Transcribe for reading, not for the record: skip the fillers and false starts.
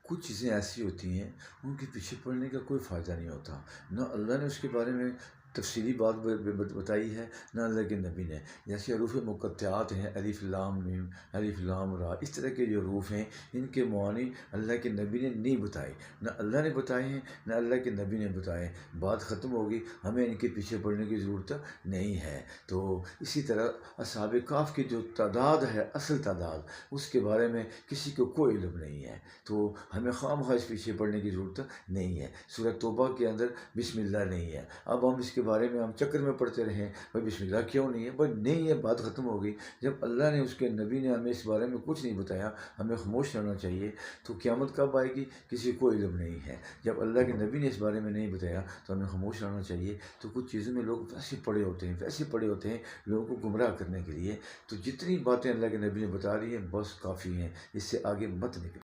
कुछ चीज़ें ऐसी होती हैं, उनके पीछे पड़ने का कोई फ़ायदा नहीं होता। ना अल्लाह ने उसके बारे में तफ़सीली बात बताई है, ना अल्लाह के नबी ने। जैसे हरूफ़ मुक़त्तआत हैं, अलिफ़ लाम मीम, अलिफ़ लाम रा, इस तरह के जो हरूफ़ हैं, इनके मानी अल्लाह के नबी ने नहीं बताए। ना अल्लाह ने बताए हैं, ना अल्लाह के नबी ने बताए। बात ख़त्म हो गई, हमें इनके पीछे पड़ने की ज़रूरत नहीं है। तो इसी तरह असहाब कहफ़ की जो तादाद है, असल तादाद, उसके बारे में किसी को कोई इल्म नहीं है। तो हमें खामख़ा इस पीछे पड़ने की ज़रूरत नहीं है। सूरह तौबा के अंदर बिस्मिल्लाह नहीं है। अब हम इसके बारे में हम चक्कर में पड़ते रहें, भाई बिस्मिल्लाह क्यों नहीं है? भाई नहीं है, बात ख़त्म हो गई। जब अल्लाह ने, उसके नबी ने हमें इस बारे में कुछ नहीं बताया, हमें खामोश रहना चाहिए। तो क़यामत कब आएगी, किसी को इल्म नहीं है। जब अल्लाह के नबी ने इस बारे में नहीं बताया, तो हमें खामोश रहना चाहिए। तो कुछ चीज़ों में लोग वैसे पड़े होते हैं, वैसे पड़े होते हैं लोगों को गुमराह करने के लिए। तो जितनी बातें अल्लाह के नबी ने बता दी हैं, बस काफ़ी हैं, इससे आगे मत निकलें।